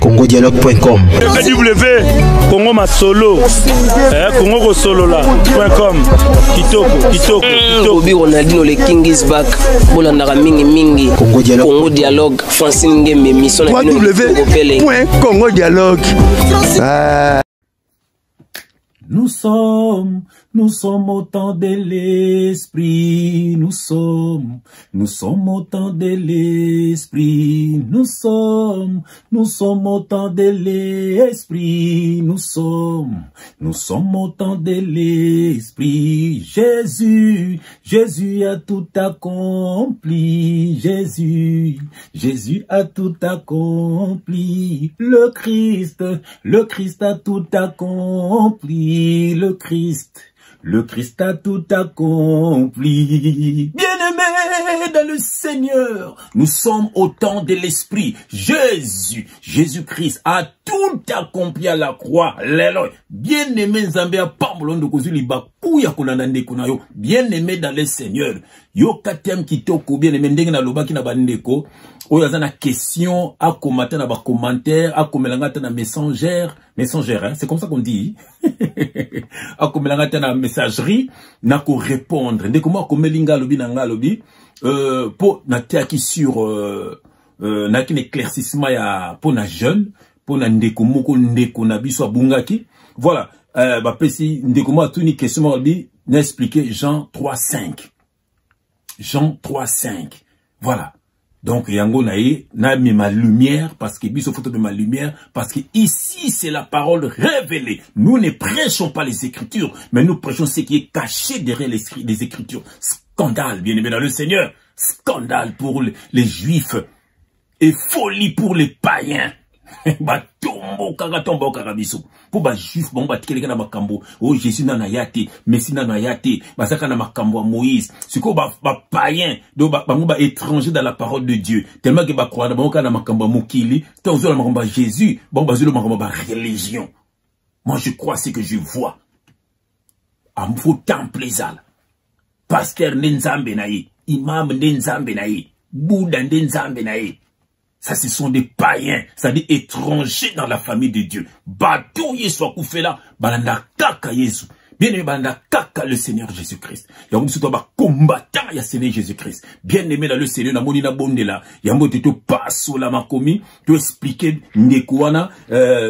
CongoDialogue.com Congo Masolo Congo Solola.com Kitoko Obi Ronaldinho le King is back Bolandaka mingi Congo Dialogue Francine Ngeme mission www.congodialogue. Nous sommes au temps de l'esprit, nous sommes au temps de l'esprit, nous sommes au temps de l'esprit, nous sommes au temps de l'esprit. Jésus a tout accompli, Jésus a tout accompli, le Christ a tout accompli, le Christ a tout accompli. Bien-aimés dans le Seigneur, nous sommes au temps de l'Esprit. Jésus-Christ a tout accompli à la croix. Bien-aimés Zambia, bien-aimés dans le Seigneur. Yo katem kitoko, bien-aimés ndenge lobaki na bandeko. Oyazana question à commenter dans les commentaires, à commenter dans messenger, hein, c'est comme ça qu'on dit. À commenter dans messagerie, n'a qu'à répondre. Dès que moi komelinga lobi nanga lobi, pour na teaki sur na kin éclaircissement ya pour na jeune, pour na ndeko moko ndeko na biso bungaki. Voilà, bah pesi ndeko mo tout ni question lobi, n'a expliqué Jean 3:5. Jean 3:5. Voilà. Donc, yango nae, na mis ma lumière, parce que biso photo de ma lumière, parce que ici, c'est la parole révélée. Nous ne prêchons pas les Écritures, mais nous prêchons ce qui est caché derrière les Écritures. Scandale, bien aimé dans le Seigneur. Scandale pour les Juifs. Et folie pour les païens. Pour ba juif bon ba tikeleka na makambo oh Jésus na yate Messie na yate basaka na makambo Moïse siko ba païen do ba étranger dans la parole de Dieu tellement que ba croire ba na makambo mokili tonzo na makambo Jésus bon bazilo makambo ba religion. Moi je crois ce que je vois amfo temple ezala pasteur nzambe na ye imam nzambe na ye Bouddha nzambe na ye. Ça, ce sont des païens, c'est-à-dire étrangers dans la famille de Dieu. Batou Yeswa Koufela, Balanda Kaka Yesu. Bien aimé, Balanda Kaka le Seigneur Jésus-Christ. Yamou Souto ba combattant ya Seigneur Jésus-Christ. Bien aimé dans le Seigneur, na moni na bondela. Yamou Tito passo la makomi, tu expliquer Ndekouana,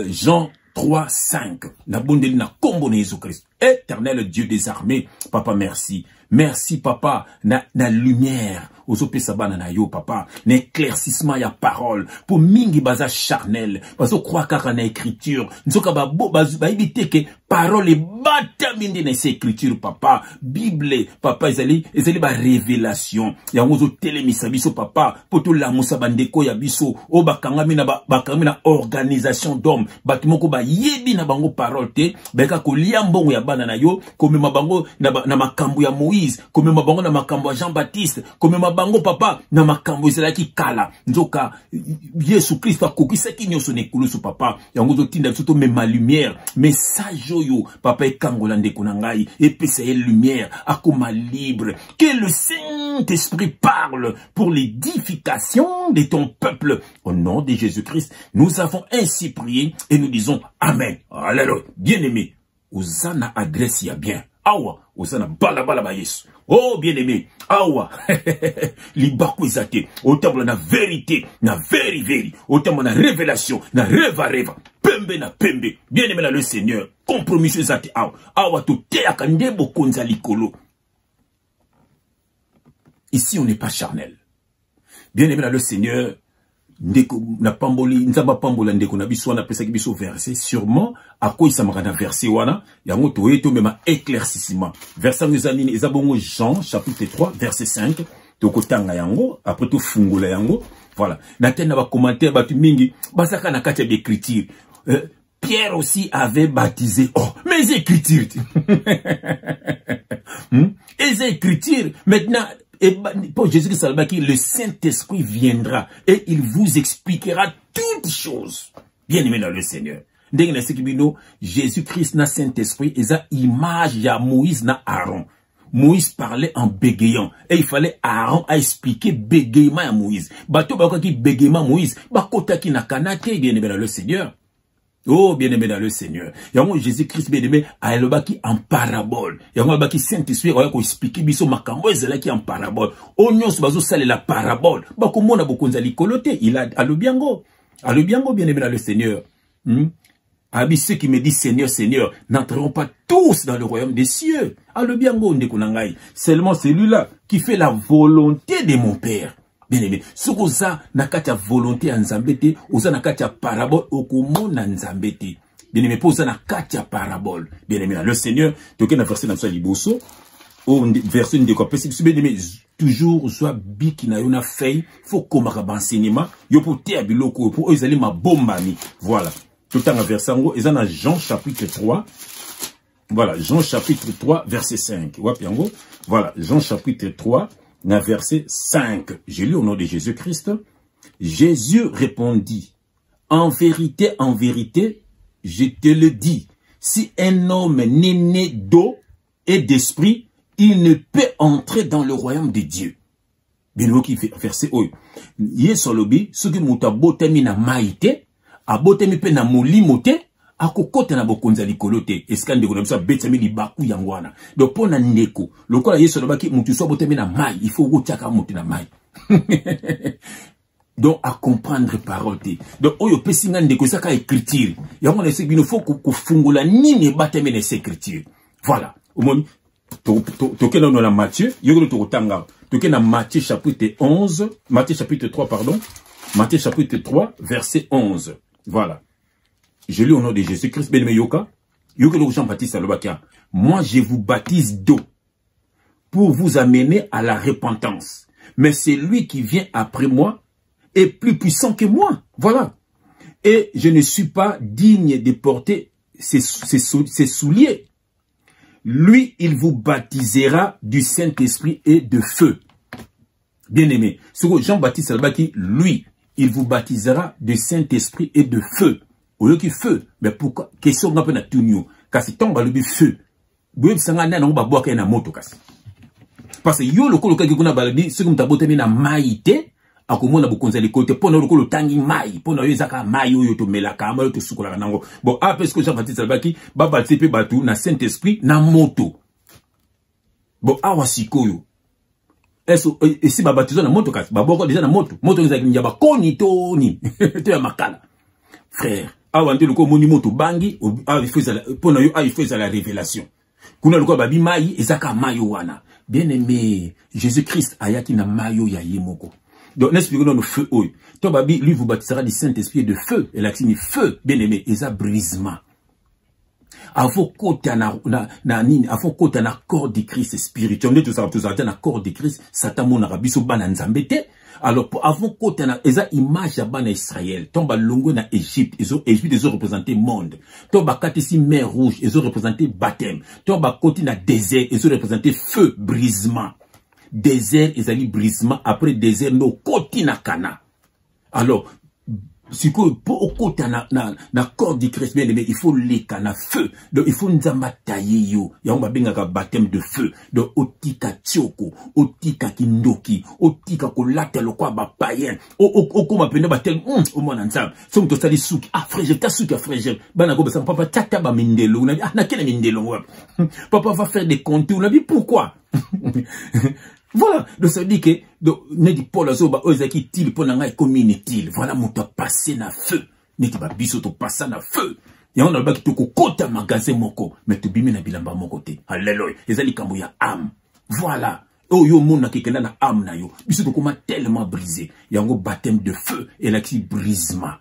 Jean 3:5. Na bondeli na kombo na Jésus-Christ. Éternel Dieu des armées, Papa merci. Merci Papa, na lumière. Ozope sabana na yo papa, n'éclaircissement ya parole pour mingi baza charnel parce que croit kaka na écriture nzoka ba ibite ke parole bata mindi na écriture papa Bible papa ezali ba révélation ya ngozo telemisa biso papa poto la musa bandeko ya biso o bakangami na organisation d'hommes batimoko ba yebi na bango parole te beka ko lia mbongo ya bana na yo komema bango na makambo ya Moïse komema bango na makambo ya Jean-Baptiste komema bango papa na makambo ezalaki kala nzoka Yesu Christ akokisa kinyoso nekulusu papa yango zotinda biso to mema lumière message oyo papa ekangola ndeko na ngai epesa ye lumière akoma libre que le Saint-Esprit parle pour l'édification de ton peuple au nom de Jésus-Christ nous avons ainsi prié et nous disons amen. Alléluia. Bien-aimé Osana adresse ya bien awa Osana bala ba Yesu. Oh bien-aimé, awa, libaku izate, autant na vérité, na veri, autant na révélation, na reva, pembe na pembe, bien-aimé dans le Seigneur, compromis izate awa to te akande bokonza likolo. Ici on n'est pas charnel. Bien-aimé dans le Seigneur, ndeko na pamboli nzamba pambola ndeko na biso na pesa ki biso verset sûrement à quoi ça m'a verset wana yango to eto mema éclaircissement verset ngezanini ezabongo Jean chapitre 3 verset 5 to kotanga yango après to fungola yango voilà na tena ba commentaire batu mingi basaka na kati ya écriture Pierre aussi avait baptisé oh mais les écritures les écritures maintenant. Et pour Jésus-Christ, le Saint-Esprit viendra et il vous expliquera toutes choses. Bien aimé dans le Seigneur. Jésus-Christ na Saint-Esprit, et ça image ya Moïse na Aaron. Moïse parlait en bégayant. Et il fallait Aaron à expliquer bégayement à Moïse. Bato bako qui bégayement Moïse. Bakota qui n'a kanate, bien aimé dans le Seigneur. Oh, bien aimé dans le Seigneur. Yango Jésus-Christ, bien aimé, a elobaki en parabole. Yango elobaki Saint-Esprit, a expliqué biso makambo ezalaki en parabole. Onyos bazo sale la parabole. Bako mona bokonza likolote. Il a alobiango. Alobiango, bien aimé dans le Seigneur. Abi ceux qui me disent Seigneur, Seigneur, n'entreront pas tous dans le royaume des cieux. Alobiango ndekunangai. Seulement celui-là qui fait la volonté de mon Père. Bien aimé, ce que ça n'a qu'à volonté en Zambété, ou ça n'a qu'à parabole au commun en Zambété. Bien aimé, pour ça n'a qu'à parabole. Bien aimé, le Seigneur, tu as verset dans ce liboso, ou verset de quoi, bien aimé, toujours, soit bi qui n'a une feuille, faut qu'on m'a enseignement, yo pour te abiloko, pour eux, ils allaient ma bombe, voilà. Tout le temps, verset en gros, ils en ont Jean chapitre 3. Voilà, Jean chapitre 3, verset 5. Voilà, Jean chapitre 3. Dans verset 5, j'ai lu au nom de Jésus-Christ. Jésus répondit, en vérité, je te le dis, si un homme n'est né d'eau et d'esprit, il ne peut entrer dans le royaume de Dieu. Bien, verset 8. Yesolobi, ce qui m'a botami na maïté, a botami pe na molimote, a kokote na bokonza likolote eskande ko na bisa betami libaku yangwana donc pona ndeko lokola yeso lobaki mutu so botami na mai il faut gotiaka mutu na mai donc à comprendre parole te donc oyo pesinga ndeko saka écriture yango na sebino faut ko fungula nini batami na écriture voilà au moins toke na na Matthieu yoko to kotanga toke na Matthieu chapitre 11 Matthieu chapitre 3 pardon Matthieu chapitre 3 verset 11 voilà. Je lis au nom de Jésus-Christ, ben yoka, yoka le Jean-Baptiste Alobakia. Moi, je vous baptise d'eau pour vous amener à la repentance. Mais c'est lui qui vient après moi est plus puissant que moi. Voilà. Et je ne suis pas digne de porter ses souliers. Lui, il vous baptisera du Saint-Esprit et de feu. Bien aimé. Jean-Baptiste Alobaki, lui, il vous baptisera du Saint-Esprit et de feu. Au lieu qu'il feu, mais pourquoi? Question qu'on appelle tout car si tombe le feu, vous savez, on va boire na moto kasi. Parce que yo le koloka qui kuna baladi, ce que m'ta boté na maïté, a comment na bokonza les côtés, pour le tangi maï, pour le zaka maï yo to melaka, ma yo to sukola nango. Bon, après ce que Jean-Baptiste Albaki, baba tsepe batu na Saint-Esprit na moto. Bon, awa sikoyo. Est-ce et si baba tizo na moto kasi, baba déjà na moto, moto nza kinyaba koni to ni, to ya makala. Frère, avant de le monimoto bangi, il faisait la révélation. Kuna loko babi mai, ezaka mayo wana. Bien aimé, Jésus-Christ ayaki na mayo ya yemoko. Donc, n'expliquons nous feu oy. Toi babi, lui vous baptisera du Saint-Esprit de feu. Et là, c'est feu, bien aimé, eza brisement. Avant côté na corps de Christ spirituel, tout ça, na corps de Christ, Satan mon arabiso bananzambete. Alors, avant côté na eza image à Israël, tomba longo na Égypte, ils ont représenté monde. Tomba kati si mer rouge, ils ont représenté baptême. Tomba côté na désert, ils ont représenté feu, brisement. Désert, ils ont brisement. Après désert, no côté na Cana. Alors, si pour au côté na corps du Christ, bien aimé, il faut les cana feu. Donc, il faut nzamba tailler yo. Ya on va bien un baptême de feu. Donc, otika tioko, otika kindoki, otika kolata lo kwa ba païen. O ma pena batel, o mwana nzamba. So mto sali souki, ah frère, ta souki, frère. Bana go basa papa tata ba mindelo. On a dit, ah na kena mindelo wap. Papa va faire des comptes. On a dit, pourquoi? Voilà, donc ça veut dire que ne dit Paul azoba ozaki til pour nanga community. Voilà mon ta passer na feu. Ne ti ba biso to passer na feu. Ya on a ba ki to ko kota magasin moko, mais to bimi na bilamba moko te. Alléluia. Ezali kambo ya âme. Voilà. Oh yo mona ki kenda na âme na yo. Biso to koma tellement brisé. Yango baptême de feu et la qui brisement.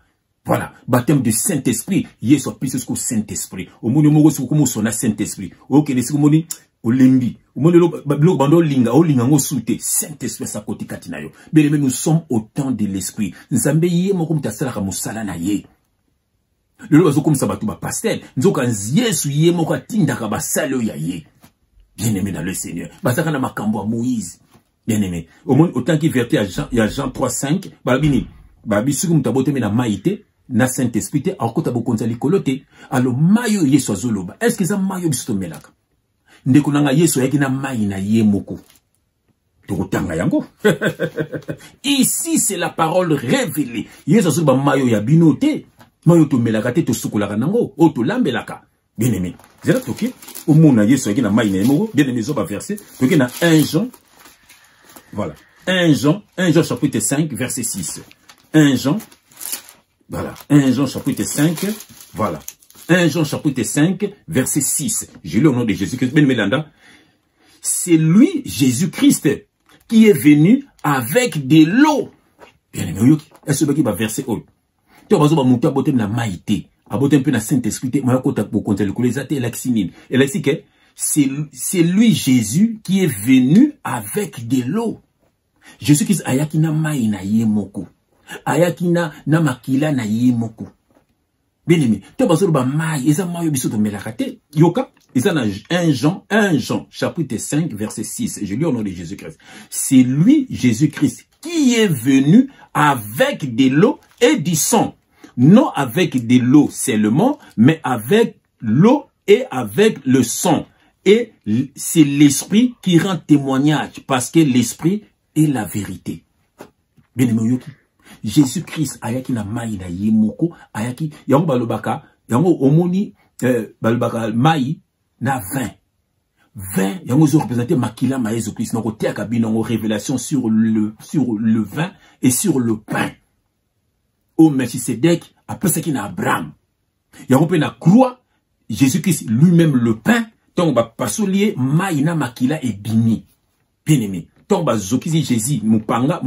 Voilà, baptême de Saint-Esprit. Yeso plus que Saint-Esprit. Au monde moko so ko mo sona Saint-Esprit. OK, les ko moni Olembi, Saint-Esprit sa côté katinayo. Mais nous sommes au temps de l'esprit. Nzambe yé moko mtasala ka musala na ye. Le lozo comme ça batu ba pastel. Nzoka Yesu yé moko atinda ka basalo ya ye. Bien aimé dans le Seigneur. Basaka na makambo à Moïse. Bien aimé. Au moins autant qu'il verté à Jean 3:5, babini. Babi suku mtabote na maïté. Na Saint-Esprit te akota bokonza likolote. Alors mayo Yesu azoloba. Est-ce que ça mayo biso melaka? ndeko nanga Yesu ayaki na mai na ye moko. Tokotanga yango. Ici c'est la parole révélée. Yesu azo ba mayo ya binote. Mayo to melaka te to sukulaka nango, o to lambelaka. Bien aimé. Zela toke o mona Yesu ayaki na mai na ye moko. Bien aimé zo ba verset. Toke na 1 Jean. Voilà. 1 Jean chapitre 5 verset 6. 1 Jean. Voilà. 1 Jean chapitre 5. Voilà. 1 Jean chapitre 5 verset 6. Je lis au nom de Jésus-Christ. Ben Melanda. C'est lui, Jésus-Christ, qui est venu avec de l'eau. Bien aimé. Est-ce que va verset 1? Tu vas voir mon taboté na maïté. Aboté un peu na Saint-Esprit. Moi, quand tu as compté le colisate et l'axinine. Et là, c'est lui, Jésus, qui est venu avec de l'eau. Jésus-Christ ayaki na mai na ye moko. Ayaki na makila na ye moko. Bien aimé. Tu vas voir mai. Eza mayo biso to melakate. Yoka. Eza na 1 Jean chapitre 5 verset 6. Je lis au nom de Jésus-Christ. C'est lui, Jésus-Christ, qui est venu avec de l'eau et du sang. Non avec de l'eau seulement, mais avec l'eau et avec le sang. Et c'est l'esprit qui rend témoignage, parce que l'esprit est la vérité. Bien aimé yoki. Jésus-Christ ayaki na mai na ye moko, ayaki yango balobaka, yango omoni balobaka mai na 20 yango zo représenter makila ma Jésus-Christ na kote akabino ngo révélation sur le vin et sur le pain. Au Melchisedec après ça qui na Abraham. Yango pe na croix Jésus-Christ lui-même le pain, donc ba pasolier mai na makila et bini. Bien aimé. Donc ba zokizi Jésus mupanga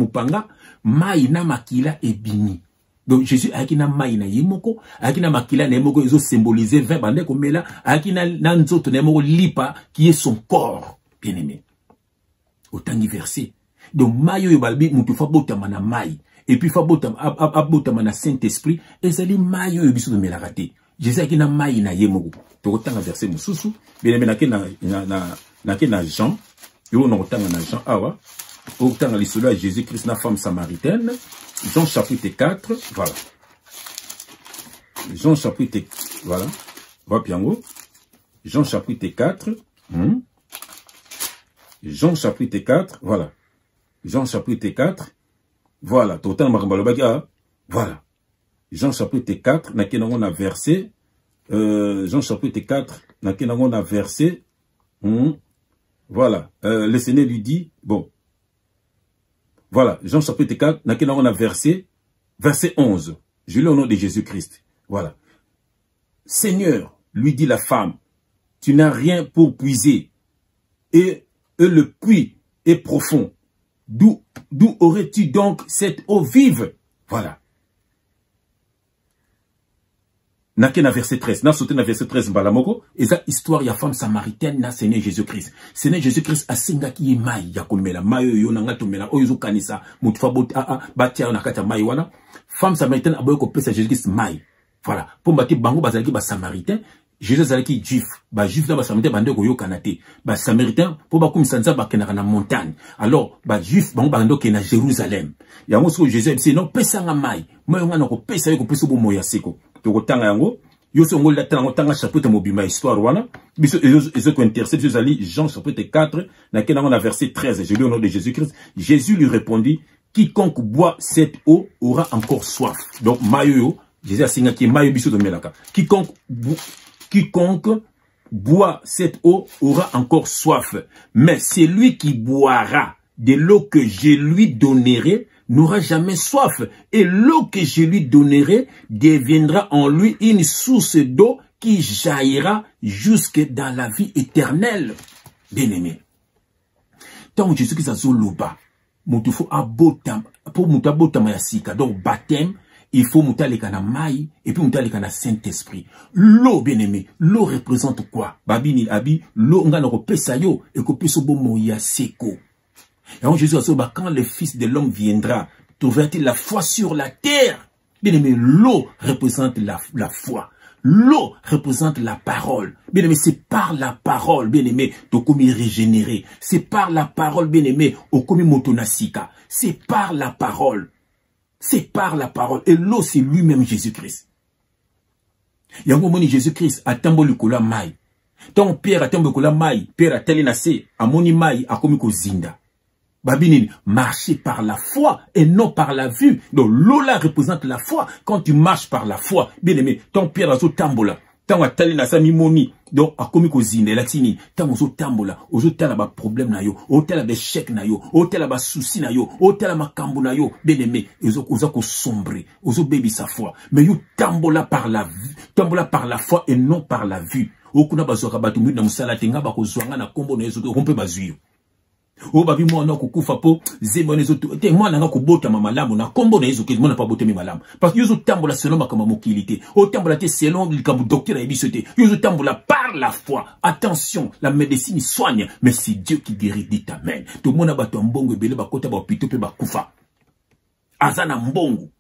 mai na makila et bini. Donc Jésus ayaki na mai na yemoko, ayaki na makila na yemoko izo symboliser 20 bande komela, ayaki na nzoto na yemoko lipa qui est son corps. Bien aimé. Autant de versets. Donc mayo yobalbi mutu fa botama na mai et puis fa botama na Saint-Esprit et ça li mayo yobiso de melakate. Jésus ayaki na mai na yemoko. To otanga verset mususu, bien aimé na Jean, yo no otanga na Jean awa. Autant l'histoire de Jésus-Christ, la femme samaritaine. Jean chapitre 4, voilà. Jean chapitre, voilà. Jean chapitre 4. Jean chapitre 4, voilà. Jean chapitre 4, voilà. Voilà. Jean chapitre 4, on a versé. Jean chapitre 4, on a versé. Voilà. Le Seigneur lui dit, bon. Voilà, Jean chapitre 4, on a verset 11. Je lis au nom de Jésus-Christ. Voilà. Seigneur, lui dit la femme, tu n'as rien pour puiser. Et le puits est profond. D'où aurais-tu donc cette eau vive? Voilà. Nakena verset 13. Na sauté na verset 13 balamoko. Et ça histoire ya femme samaritaine na Seigneur Jésus-Christ. Seigneur Jésus-Christ asenga ki mai ya komela mayo yo nanga tomela oyo kanisa mutu fa bot batia na kata mai wana. Femme samaritaine aboyo ko pesa Jésus-Christ mai. Voilà. Pour mbati bango bazalaki ba samaritain, Jésus azalaki juif. Ba juif na ba samaritain bande ko yo kanate. Ba samaritain pour ba kumisanza ba kenaka na montagne. Alors ba juif bango bando ke na Jérusalem. Ya mosko Jésus dit non pesa nga mai. Moi nga na ko pesa yo ko pesa bo moya seko. Tokotanga yango yo songo la tanga chapitre mobima histoire wana biso ezo ko intercède Jésus ali Jean chapitre 4 na kena on a verset 13. Je lis au nom de Jésus-Christ. Jésus lui répondit, quiconque boit cette eau aura encore soif. Donc mayo Jésus a signé qui mayo biso de melaka. Quiconque boit cette eau aura encore soif, mais celui qui boira de l'eau que je lui donnerai n'aura jamais soif, et l'eau que je lui donnerai deviendra en lui une source d'eau qui jaillira jusque dans la vie éternelle. Bien-aimé. Tant que Jésus-Christ a zoloba, il faut abotama, pour mutabotama yasika, donc baptême, il faut mutaleka na mai, et puis mutaleka na Saint-Esprit. L'eau, bien-aimé, l'eau représente quoi? Babini abi, l'eau nga na kopesa yo, et kopesa bo moya seko. Et donc Jésus a dit, quand le Fils de l'homme viendra, trouveras-tu la foi sur la terre? Bien aimé, l'eau représente la foi. L'eau représente la parole. Bien aimé, c'est par la parole, bien aimé, au commis régénéré. C'est par la parole, bien aimé, au commis motonasika. C'est par la parole. C'est par la parole. Et l'eau, c'est lui-même Jésus-Christ. Yango moni Jésus-Christ, atambo likola mai. Ton Pierre a tombé la maille, Pierre a télé nassé, a moni maille, a commis ko zinda. Babinine, marcher par la foi et non par la vue. Donc, l'ola représente la foi. Quand tu marches par la foi, bien aimé, ton Pierre a zo tambola. Tant a télé nassé mimoni, donc a commis ko zinda, laxini, tant ozo tambola, ozo tala ba problème na yo, o tala ba échec na yo, o tala ba souci na yo, o tala ma kambo na yo, bien aimé, ozo ko sombre, ozo baby sa foi. Mais yo tambola par la vue, tambola par la foi et non par la vue. Okuna bazoka batumbi na musala tenga ba ko zwanga na kombo na yezo rompe bazuyo. O babi mo na kokufa po zembo nezo te mo na ko bota mamalamu na kombo na yezo ke mo na pa bote mi malamu. Parce que yezo tambola selon makama mokilité. O tambola te selon likambu docteur ya bisote. Yezo tambola par la foi. Attention, la médecine soigne, mais c'est Dieu qui guérit, dit amen. To mona bato mbongo ebele bakota ba hôpital pe bakufa. Azana mbongo.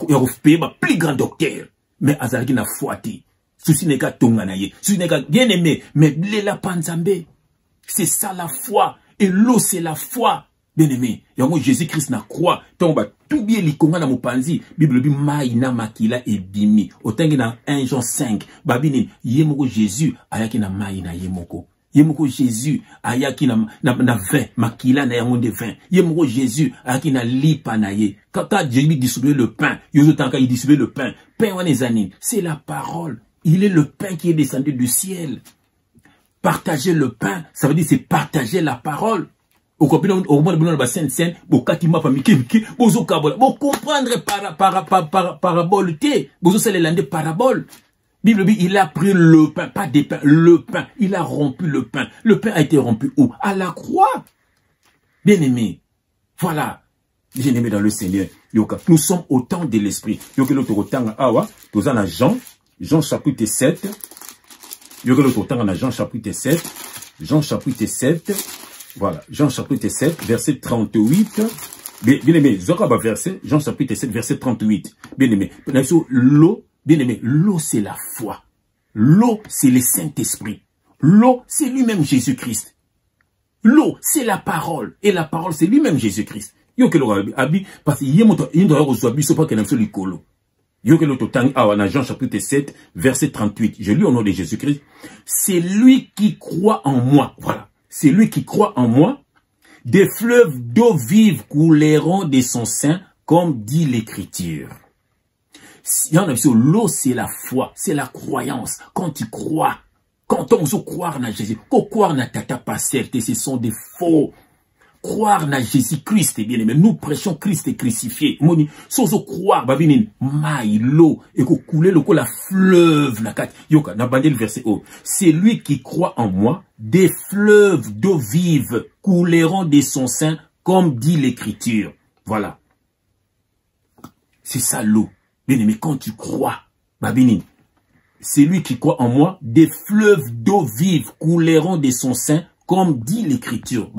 Ya payer ba plus grand docteur, mais azalaki na foi te. Souci n'est qu'à tonganaye. Souci n'est qu'à bien aimé. Mais blela panzambe. C'est ça la foi. Et l'eau, c'est la foi. Bien aimé. Et en Jésus-Christ na croix. Tant ba tout bien likonga na mopanzi. Bible bi maïna makila et bimi. Autant que dans 1 Jean 5. Babini, yemoko Jésus. Ayaki na maïna yemoko. Yemoko Jésus. Ayaki na vin. Makila na yangon de vin. Yemoko Jésus. Ayaki na lipa na ye. Quand Jésus distribuait le pain. Yozo tanka il distribuait le pain. Pain wane zanine. C'est la parole. Il est le pain qui est descendu du ciel. Partager le pain, ça veut dire c'est partager la parole. Au moins de la scène, vous comprendre parabole, vous allez l'année parabole. Bible dit, il a pris le pain, pas des pains, le pain. Il a rompu le pain. Le pain a été rompu où? À la croix. Bien aimé. Voilà. Bien aimé dans le Seigneur. Nous sommes au temps de l'esprit. Jean chapitre 7. Jean chapitre 7. Jean chapitre 7. Voilà. Jean chapitre 7, verset 38. Bien aimé, verset, Jean chapitre 7, verset 38. Bien aimé. L'eau, bien aimé, l'eau c'est la foi. L'eau c'est le Saint-Esprit. L'eau c'est lui-même Jésus-Christ. L'eau c'est la parole. Et la parole c'est lui-même Jésus-Christ. Parce qu'il y a Jean chapitre 7, verset 38. Je lis au nom de Jésus-Christ. C'est lui qui croit en moi. Voilà. C'est lui qui croit en moi. Des fleuves d'eau vive couleront de son sein, comme dit l'Écriture. L'eau, c'est la foi, c'est la croyance. Quand tu crois, quand on veut croire en Jésus, qu'on croire en tata pas certes, ce sont des faux. Croire en Jésus-Christ, bien aimé. Nous prêchons Christ crucifié. Moni, sans croire, babinin, maï, l'eau, et qu'on coule le la fleuve, la kat. Yoka, n'a bandé le verset haut. C'est lui qui croit en moi, des fleuves d'eau vive couleront de son sein, comme dit l'Écriture. Voilà. C'est ça l'eau. Bien aimé, quand tu crois, babinin, c'est lui qui croit en moi, des fleuves d'eau vive couleront de son sein, comme dit l'Écriture.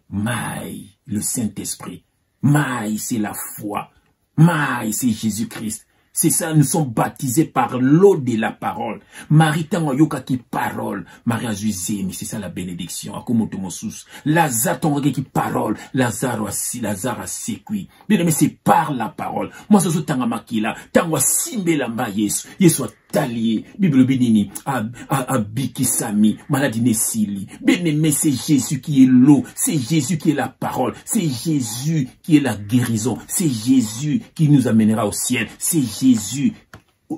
Maï, le Saint-Esprit. Maï, c'est la foi. Maï, c'est Jésus-Christ. C'est ça, nous sommes baptisés par l'eau de la parole. Marie Tangoyoka qui parole. Marie Azuzemi, c'est ça la bénédiction. Lazare Tangoyoka qui parole. Lazare a sécuit. Bien aimé, c'est par la parole. Moi, c'est ce Tangamakila. Tango Simbe Lamba Yesu. Yesu a talié. Bible Bénini. Abikisami. Maladie Nessili. Bien aimé, c'est Jésus qui est l'eau. C'est Jésus qui est la parole. C'est Jésus qui est la guérison. C'est Jésus qui nous amènera au ciel. C'est Jésus,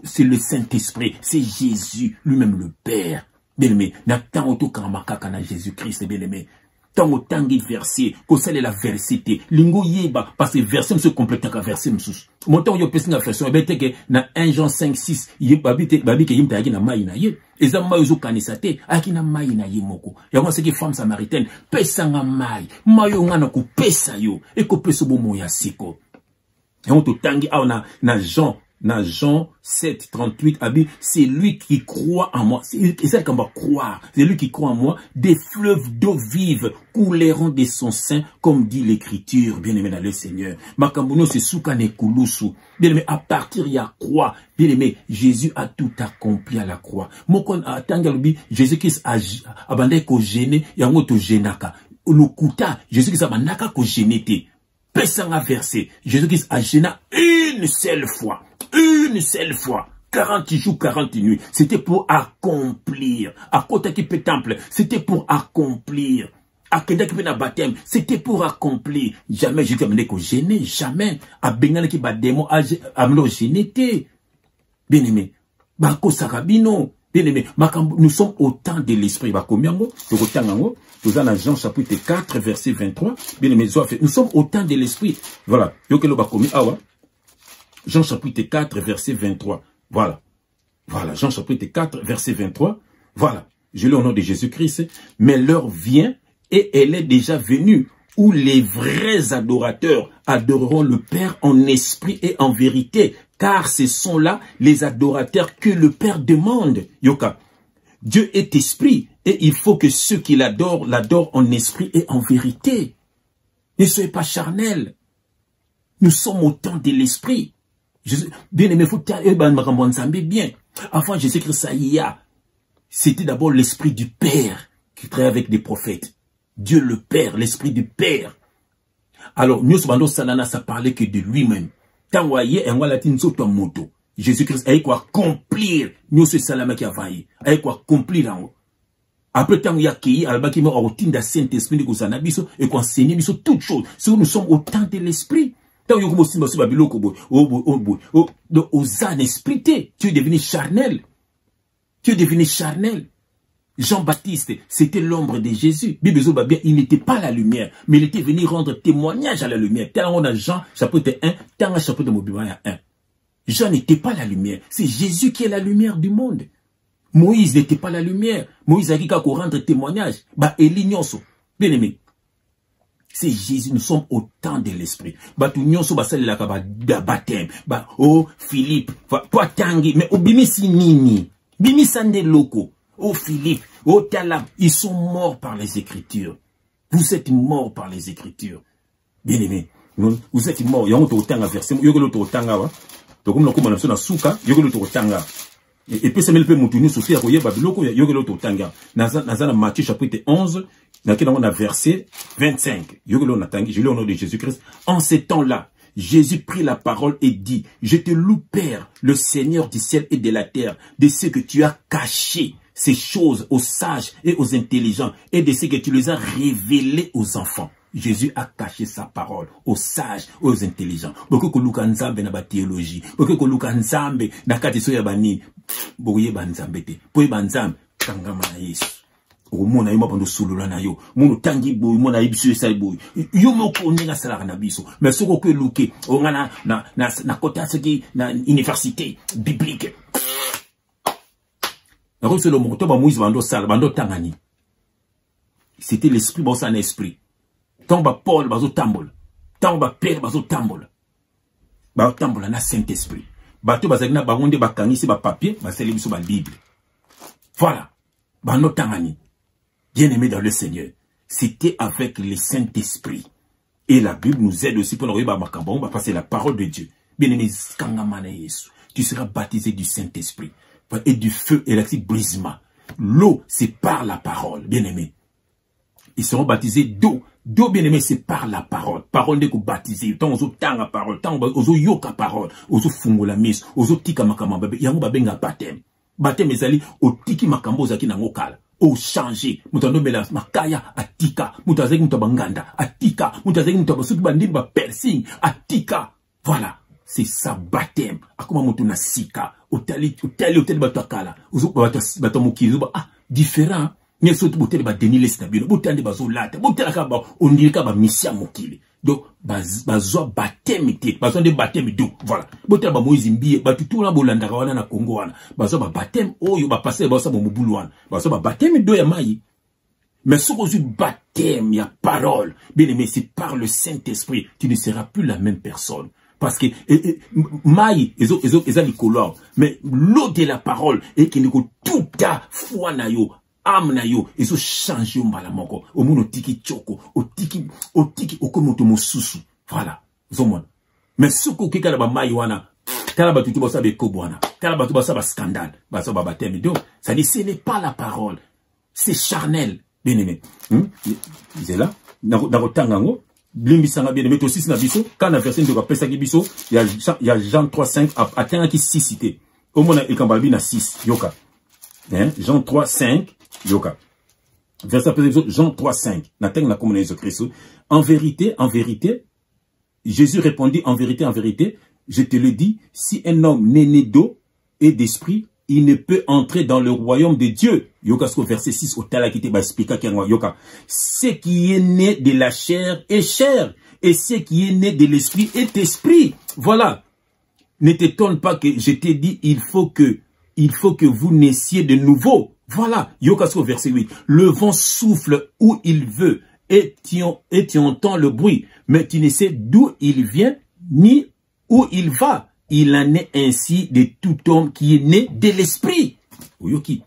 c'est le Saint-Esprit, c'est Jésus, lui-même le Père. Bien aimé, n'a tant auto kamakaka na Jésus-Christ, bien aimé. Tant autant de versets, que c'est la versité. Lingo yeba, parce que verset me se complète avec verset me sous. Mon temps yo pesi na version, bete que na 1 Jean 5, 6, babi ke yimta yaki na maï na ye. Eza maï zo kanisate, aki na maï na ye moko. Yango c'est que femme samaritaine, pesa nga maï, mayo nga na ku pesa yo, et ko peso bo moya siko. Et on te tangi, na Jean 7, 38, c'est lui qui croit en moi. C'est ça qu'on va croire. C'est lui qui croit en moi. Des fleuves d'eau vive couleront de son sein, comme dit l'Écriture. Bien aimé dans le Seigneur. Makambuno c'est soukane kulusu. Bien aimé, à partir il y a croix. Bien aimé, Jésus a tout accompli à la croix. Mokon a tangalubi, Jésus-Christ a abandé ko gêné, yango to genaka. Le kuta, Jésus-Christ a abandaka ko génété. Pesanga verset. Jésus-Christ a gêné une seule fois. Une seule fois. 40 jours, 40 nuits. C'était pour accomplir. À côté qui peut temple, c'était pour accomplir. À côté qui peut na baptême, c'était pour accomplir. Jamais j'ai amené que gêner, jamais. À Bengal qui bat démon, à me gêner. Bien aimé. Bako Sarabino. Bien aimé. Nous sommes au temps de l'esprit. Nous sommes dans Jean chapitre 4, verset 23. Bien aimé, nous sommes au temps de l'esprit. Voilà. Jean chapitre 4, verset 23. Voilà. Voilà. Jean chapitre 4, verset 23. Voilà. Je lis au nom de Jésus-Christ. Mais l'heure vient et elle est déjà venue où les vrais adorateurs adoreront le Père en esprit et en vérité. Car ce sont là les adorateurs que le Père demande. Yoka. Dieu est esprit et il faut que ceux qui l'adorent, l'adorent en esprit et en vérité. Ne soyez pas charnels. Nous sommes au temps de l'esprit. Bien aimé, faut bien. Avant Jésus-Christ, ça y a. C'était d'abord l'esprit du Père qui travaille avec des prophètes. Dieu le Père, l'esprit du Père. Alors, nous sommes salana, ça parlait que de lui-même. Tant voyez, et moi, latin, soto moto. Jésus-Christ, a quoi accomplir. Nous sommes salama qui a vaillé. A quoi accomplir en haut. Après, tant qu'il y a qui, alba qui m'a routine de Saint-Esprit, que ça n'a biso, et qu'on enseigne biso toutes choses. Si nous sommes au temps de l'esprit. Tant que vous êtes babilo, aux ânes esprités, tu es devenu charnel. Tu es devenu charnel. Jean-Baptiste, c'était l'ombre de Jésus. Il n'était pas la lumière, mais il était venu rendre témoignage à la lumière. Tant on a Jean, chapitre 1, tant on a chapitre 1. Jean n'était pas la lumière. C'est Jésus qui est la lumière du monde. Moïse n'était pas la lumière. Moïse a dit qu'il rendre témoignage. Elignonso. Bien aimé. C'est Jésus, nous sommes au temps de l'esprit. Oh, Philippe, mais oh, bimisi nini, bimisande loko, oh, Philippe, oh, Talab, ils sont morts par les Écritures. Vous êtes morts par les Écritures. Bien aimé, vous êtes morts. Il y a un autre temps à verser, il y a un autre temps à donc, comme on a fait dans Souka, il y a un autre temps à et puis, ça me le fait moutouner sur ce qu'il y a un autre temps à Matthieu chapitre 11, dans le verset 25. Je lis au nom de Jésus-Christ. En ces temps-là, Jésus prit la parole et dit, je te loue, Père, le Seigneur du ciel et de la terre, de ce que tu as caché ces choses aux sages et aux intelligents, et de ce que tu les as révélées aux enfants. Jésus a caché sa parole aux sages, aux intelligents. Beaucoup que Luka Nzambe na ba théologie, beaucoup que Luka Nzambe na katiso ya bani, boye banzambe te, boye banzambe kangama na Yesu. O mona yima pando sulula na yo, mono tangi boy, mona ibisu esai boy. Yo moko nenga sala na biso, mais soko que luke, o ngana na kota seki na université biblique. Na ko se lo moto ba Moïse bando sala, bando tangani. C'était l'esprit, bon ça un esprit. Tant ba Paul bazo tambol, tant ba Pierre bazo tambol, ba tambol na Saint-Esprit. Bato bazagina ba onde ba kanisi ba papier, ba seli biso ba Bible. Voilà, ba no tangani. Bien aimé dans le Seigneur, c'était avec le Saint-Esprit. Et la Bible nous aide aussi pour nous on va passer la parole de Dieu. Bien aimé, tu seras baptisé du Saint-Esprit et du feu et l'actif brisement. L'eau, c'est par la parole, bien aimé. Ils seront baptisés d'eau. D'eau, bien aimé, c'est par la parole. Parole de baptiser. Tant aux tanga parole, tant aux yoka parole, aux fungola mis, aux tika makama babe, yango babenga baptême. Baptême ezali au tiki makambo zaki na ngokala. Au changer. Mutando mela makaya atika. Mutazeki mutabanganda atika. Mutazeki mutabasuki bandini ba persing atika. Voilà. C'est ça baptême. Akuma mutuna sika. Otali batakala. Uzu batamukizu ba différent. Nye sotu botele ba denile stabilo, botele bazo lata, botele ka ba ondirika ba misia mokili. Donc bazo baptême te, bazo de baptême d'eau. Voilà. Botele ba Moïse mbiye, ba tutu na bolanda wana na Congo wana. Bazo ba baptême oyo ba passer ba sa mo mobulu wana. Bazo ba baptême d'eau ya mai. Mais ce que baptême ya parole, bien aimé, c'est par le Saint-Esprit, tu ne seras plus la même personne. Parce que mai ezo likolor, mais l'eau de la parole et qui ne ko tout ta foi na yo. Amna yo, ils ont changé au malamoko, au mono tiki choko, au tiki, okomoto mosusu. Voilà, zomon. Mais ce qu'on kika la ba maïwana, kalaba tutu bosa be kobwana, kalaba tu bosa ba scandale, bosa ba baptême. Donc, ça dit, ce n'est pas la parole, c'est charnel, bien aimé. C'est là, dans tangango, blimbisanga bien aimé, aussi na biso, quand la version de la pesa ki biso, il y a Jean 3:5, atteint qui 6 cités. Au moins, il y a 6. Yoka. Hein? Jean 3, 5. Yoka. Verset Jean 3, 5. En vérité, Jésus répondit, en vérité, je te le dis, si un homme n'est né d'eau et d'esprit, il ne peut entrer dans le royaume de Dieu. Yoka, verset 6, au talakite, yoka. Ce qui est né de la chair est chair, et ce qui est né de l'esprit est esprit. Voilà. Ne t'étonne pas que je t'ai dit, il faut que vous naissiez de nouveau. Voilà. Yoka, verset 8. Le vent souffle où il veut, et tu entends le bruit, mais tu ne sais d'où il vient, ni où il va. Il en est ainsi de tout homme qui est né de l'esprit. Oyoki.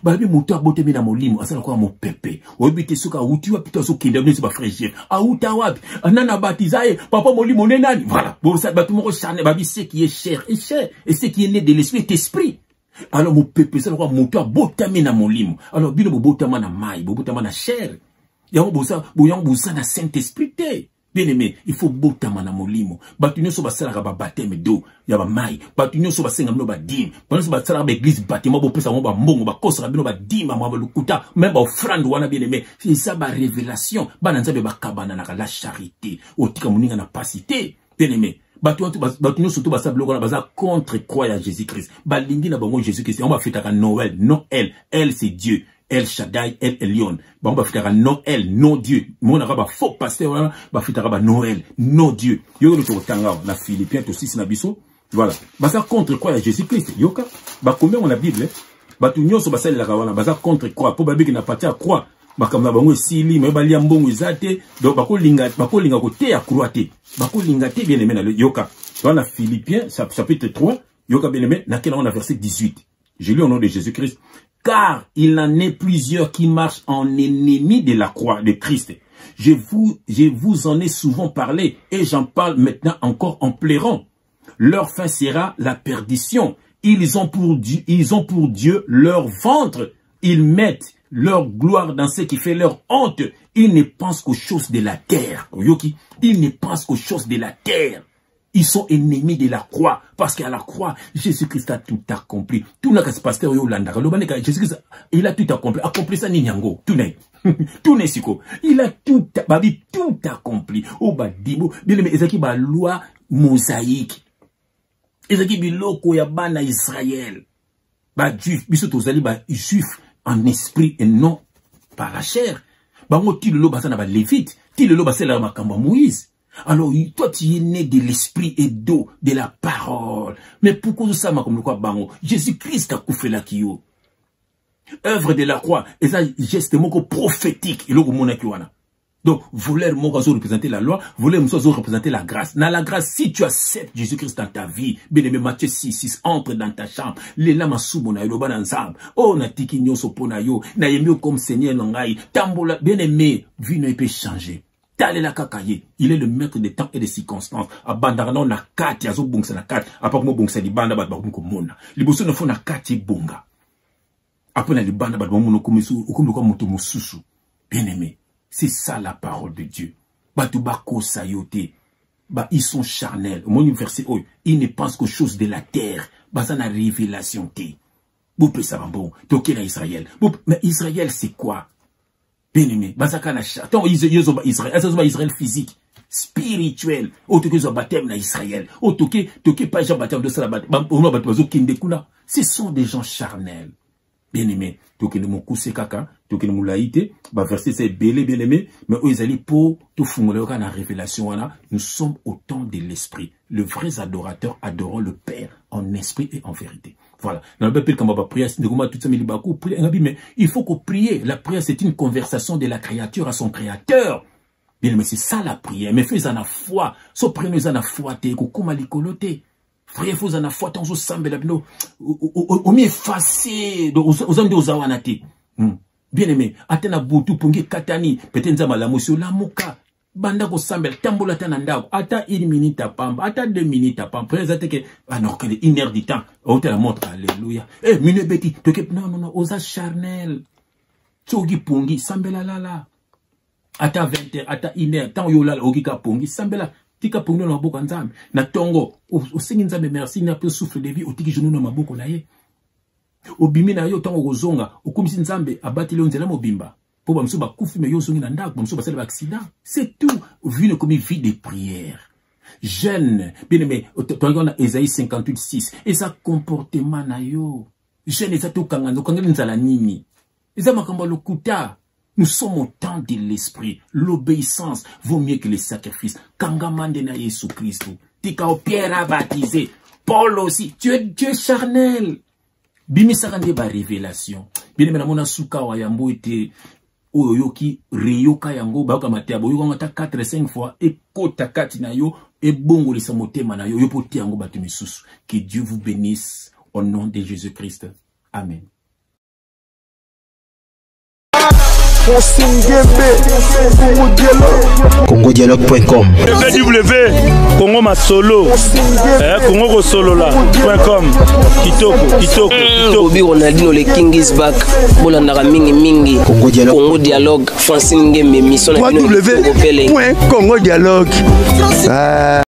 Babi muta bote mina molimo asala kwa mo pepe. Oyebite suka uti wa pita so kende mnesi ba frère. Auta wapi? Anana baptisaye papa molimo nenani. Voilà. Bon ça batu mo charne babi ce qui est cher et cher et ce qui est né de l'esprit est esprit. Alors mo pepe ça kwa muta bote mina molimo. Alors bino bota mana mai, bota mana cher. Yango bosa na Saint-Esprit te. Bien aimé, il faut botama na molimo. Batunyo so basala ba baptême d'eau, ya ba mai. Batunyo so basenga bino ba dim. Batunyo so basala ba église bâtiment bo pesa mo ba mbongo ba kosa bino ba dima mo ba lukuta, même ba offrande wana bien aimé. C'est ça ba révélation. Ba nzabe ba kabana na la charité. Otika muninga na pasité. Bien aimé. Batunyo so to basala biloko na baza contre croix à Jésus-Christ. Ba lingi na bango Jésus-Christ. On va fêter Noël. Non elle, elle c'est Dieu. El Shaddai, El Elyon. Bah, on va faire Noël, non Dieu. Mon arabe faux pasteur, bah, faire Noël, non Dieu. Yo, le tanga, na Philippiens, aussi, c'est nabiso. Voilà. Bah, ça contre quoi, Jésus-Christ? Yoka. Bah, combien on a Bible, bah, tout nyon, so, bah, ça, la rawana. Bah, ça contre quoi? Pour babi qui n'a pas à croix. Bah, comme la bango, sili, mais bah, liambongo, izate. Donc, bah, ko linga côté à croité. Bah, ko linga te, bien aimé, le Yoka. Dans Philippiens, chapitre 3, Yoka, bien aimé, dans quel on a verset 18. J'ai lu au nom de Jésus-Christ. Car il en est plusieurs qui marchent en ennemis de la croix de Christ. Je vous en ai souvent parlé et j'en parle maintenant encore en pleurant. Leur fin sera la perdition. Ils ont pour Dieu leur ventre. Ils mettent leur gloire dans ce qui fait leur honte. Ils ne pensent qu'aux choses de la terre. Yoki, ils ne pensent qu'aux choses de la terre. Ils sont ennemis de la croix. Parce qu'à la croix, Jésus-Christ a tout accompli. Tout n'a qu'à se passer au Yolanda. Jésus-Christ, il a tout accompli. Accompli ça, Ninyango. Tout n'est. Tout n'est siko. Il a tout accompli. Oh, bah, dibo. Bien aimé, ezaki ba loi mosaïque. Ezaki biloko ya bana Israël. Ba juif. Biso tozali ba juif en esprit et non par la chair. Ba ngo ti lelo basana ba lévite. Ti lelo basela makambo Moïse. Alors, toi, tu es né de l'esprit et d'eau, de la parole. Mais pourquoi ça m'a comme le quoi, bango? Jésus-Christ a coupé la kio. Œuvre de la croix, et ça, geste prophétique, et l'eau monakiwana. Donc, voler mon réseau représenter la loi, voler mon réseau représenter la grâce. Dans la grâce, si tu acceptes Jésus-Christ dans ta vie, bien aimé Matthieu 6, entre dans ta chambre, les lames soubona yo ban ensemble. Oh, na tiki nyoso pona yo, na yemio comme Seigneur nangai, tambola, bien aimé, vie ne peut changer. Il est le maître des temps et des circonstances. Abandonnons na kati azo bongsa na kati. Après mo bongsa di banda bat bakum ko mona. Liboso na fo na kati bonga. Après na di banda bat mo no komisu, okumbo ko moto mususu. Bien aimé, c'est ça la parole de Dieu. Batu bako sayote. Bah ils sont charnels. Mon verset oy, ils ne pensent qu'aux choses de la terre. Bah ça na révélation té. Boupé ça va bon. Toké na Israël. Mais Israël c'est quoi? Bien aimé, bazaka na tant Israël physique, spirituel, otoke zo baptême na Israël, otoke pas Jean baptême de ça la ce sont des gens charnels. Bien aimé, toke ne mokuse kaka, toke ne moulaïté, ba verset c'est belé bien aimé, mais eux ils allaient pour tout fungole na révélation wana, nous sommes au temps de l'esprit. Le vrai adorateur adorant le Père en esprit et en vérité. Voilà. Dans le Bible, quand on va prier, mais il faut qu'on prie. La prière, c'est une conversation de la créature à son créateur. Bien, mais c'est ça la prière. Mais fais-en la foi. So prenez en la foi, te kokuma likolote. Frère, fais-en la foi, tant sambe la bino. Au mieux effacé, aux hommes de ozawanate. Bien aimé, atena boutou pungi katani, peut-être la motion la moka. Banda ko sambel tambola tananda ata 1 minute à pamba ata 2 minutes à pamba présente que alors que 1 heure du temps on te la montre alléluia eh mine beti toke non osa charnel tsogi pongi sambela lala ata 20 heures ata 1 heure tant yo lala ogi ka pongi sambela tika pongo na maboko nzambe na tongo osengi nzambe merci na peu souffle de vie otiki genou na maboko na ye obimi na yo tongo kozonga okumisi nzambe abati le nzela mobimba po ba mso ba kufi me yo zongi na ndako ba mso ba sala ba accident c'est tout vie comme vie de prière jeune bien aimé tongo na Esaïe 58:6 et ça comportement na yo jeune ça to kangana kangana nzala nini eza makambo lokuta. Nous sommes au temps de l'esprit. L'obéissance vaut mieux que les sacrifices. Kangamande na Yesu Christ. Tika Pierre a baptisé. Paul aussi. Tu es charnel. Bimi sarande ba révélation. Bien aimé na mona suka wa yambo ete oyoki reyoka yango ba kamata boyo ngata 4-5 fois et kota kati na yo et bongo lisa motema na yo yo poti yango batu misusu. Que Dieu vous bénisse au nom de Jésus-Christ. Amen. CongoDialogue.com www.congomasolo congokosolola.com kitoko Obi Ronaldinho le King is back bolandaka mingi Congo Dialogue Francine Ngembe mission na www.congodialogue